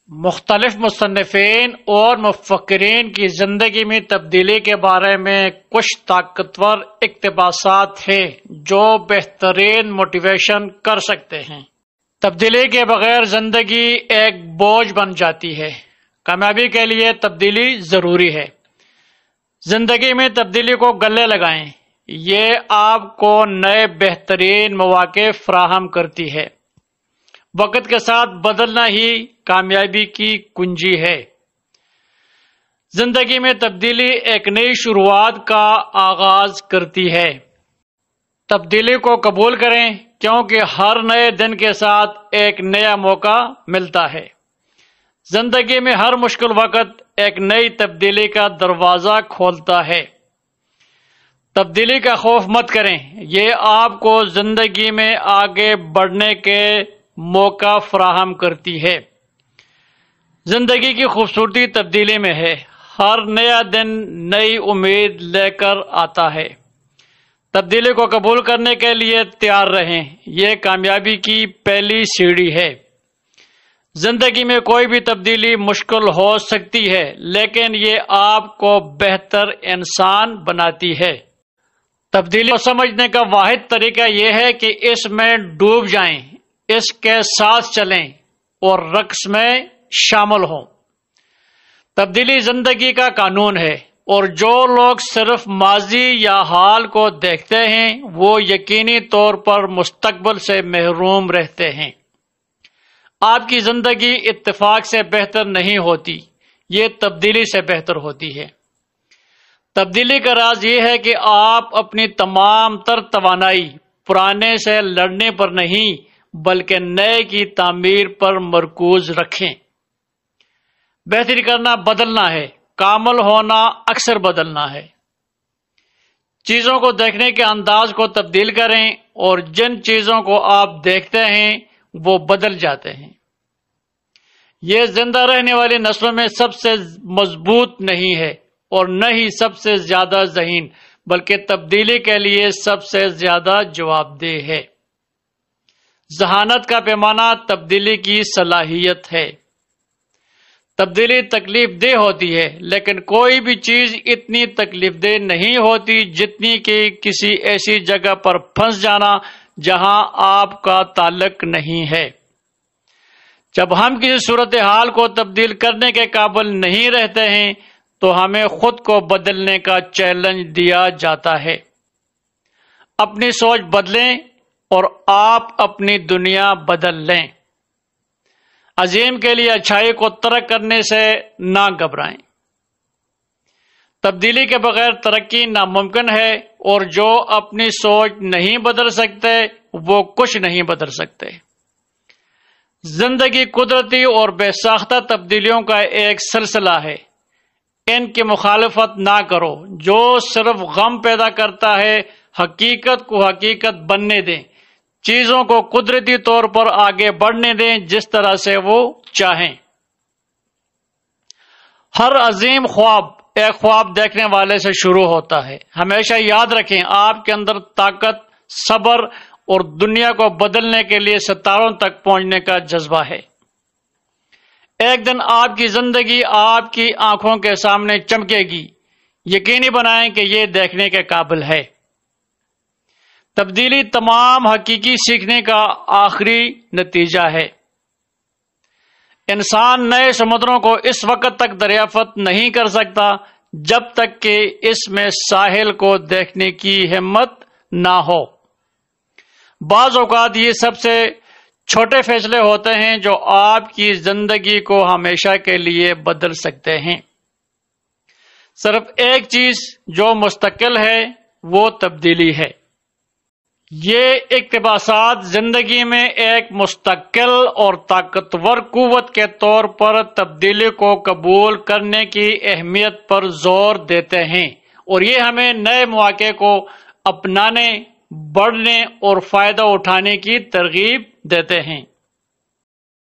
مختلف مصنفین اور مفکرین کی زندگی میں تبدیلی کے بارے میں کچھ طاقتور اقتباسات ہیں جو بہترین موٹیویشن کر سکتے ہیں۔ تبدیلی کے بغیر زندگی ایک بوجھ بن جاتی ہے۔ کامیابی کے لیے تبدیلی ضروری ہے۔ زندگی میں تبدیلی کو گلے لگائیں، یہ آپ کو نئے بہترین مواقع فراہم کرتی ہے۔ وقت کے ساتھ بدلنا ہی کامیابی کی کنجی ہے۔ زندگی میں تبدیلی ایک نئی شروعات کا آغاز کرتی ہے۔ تبدیلی کو قبول کریں کیونکہ ہر نئے دن کے ساتھ ایک نیا موقع ملتا ہے۔ زندگی میں ہر مشکل وقت ایک نئی تبدیلی کا دروازہ کھولتا ہے۔ تبدیلی کا خوف مت کریں، یہ آپ کو زندگی میں آگے بڑھنے کے موقع فراہم کرتی ہے۔ زندگی کی خوبصورتی تبدیلی میں ہے۔ ہر نیا دن نئی امید لے کر آتا ہے۔ تبدیلی کو قبول کرنے کے لیے تیار رہیں، یہ کامیابی کی پہلی سیڑھی ہے۔ زندگی میں کوئی بھی تبدیلی مشکل ہو سکتی ہے، لیکن یہ آپ کو بہتر انسان بناتی ہے۔ تبدیلی کو سمجھنے کا واحد طریقہ یہ ہے کہ اس میں ڈوب جائیں، اس کے ساتھ چلیں اور رقص میں شامل ہوں۔ تبدیلی زندگی کا قانون ہے، اور جو لوگ صرف ماضی یا حال کو دیکھتے ہیں وہ یقینی طور پر مستقبل سے محروم رہتے ہیں۔ آپ کی زندگی اتفاق سے بہتر نہیں ہوتی، یہ تبدیلی سے بہتر ہوتی ہے۔ تبدیلی کا راز یہ ہے کہ آپ اپنی تمام تر توانائی پرانے سے لڑنے پر نہیں بلکہ نئے کی تعمیر پر مرکوز رکھیں۔ بہتری کرنا بدلنا ہے، کامل ہونا اکثر بدلنا ہے۔ چیزوں کو دیکھنے کے انداز کو تبدیل کریں اور جن چیزوں کو آپ دیکھتے ہیں وہ بدل جاتے ہیں۔ یہ زندہ رہنے والی نسلوں میں سب سے مضبوط نہیں ہے اور نہ ہی سب سے زیادہ ذہین، بلکہ تبدیلی کے لیے سب سے زیادہ جواب دہ ہے۔ ذہانت کا پیمانہ تبدیلی کی صلاحیت ہے۔ تبدیلی تکلیف دہ ہوتی ہے، لیکن کوئی بھی چیز اتنی تکلیف دہ نہیں ہوتی جتنی کہ کسی ایسی جگہ پر پھنس جانا جہاں آپ کا تعلق نہیں ہے۔ جب ہم کسی صورتحال کو تبدیل کرنے کے قابل نہیں رہتے ہیں تو ہمیں خود کو بدلنے کا چیلنج دیا جاتا ہے۔ اپنی سوچ بدلیں اور آپ اپنی دنیا بدل لیں۔ عظیم کے لیے اچھائی کو ترک کرنے سے نہ گھبرائیں۔ تبدیلی کے بغیر ترقی ناممکن ہے، اور جو اپنی سوچ نہیں بدل سکتے وہ کچھ نہیں بدل سکتے۔ زندگی قدرتی اور بے ساختہ تبدیلیوں کا ایک سلسلہ ہے۔ ان کی مخالفت نہ کرو، جو صرف غم پیدا کرتا ہے۔ حقیقت کو حقیقت بننے دیں، چیزوں کو قدرتی طور پر آگے بڑھنے دیں جس طرح سے وہ چاہیں۔ ہر عظیم خواب ایک خواب دیکھنے والے سے شروع ہوتا ہے۔ ہمیشہ یاد رکھیں، آپ کے اندر طاقت، صبر اور دنیا کو بدلنے کے لیے ستاروں تک پہنچنے کا جذبہ ہے۔ ایک دن آپ کی زندگی آپ کی آنکھوں کے سامنے چمکے گی۔ یقینی بنائیں کہ یہ دیکھنے کے قابل ہے۔ تبدیلی تمام حقیقی سیکھنے کا آخری نتیجہ ہے۔ انسان نئے سمندروں کو اس وقت تک دریافت نہیں کر سکتا جب تک کہ اس میں ساحل کو دیکھنے کی ہمت نہ ہو۔ بعض اوقات یہ سب سے چھوٹے فیصلے ہوتے ہیں جو آپ کی زندگی کو ہمیشہ کے لیے بدل سکتے ہیں۔ صرف ایک چیز جو مستقل ہے وہ تبدیلی ہے۔ یہ اقتباسات زندگی میں ایک مستقل اور طاقتور قوت کے طور پر تبدیلی کو قبول کرنے کی اہمیت پر زور دیتے ہیں، اور یہ ہمیں نئے مواقع کو اپنانے، بڑھنے اور فائدہ اٹھانے کی ترغیب دیتے ہیں۔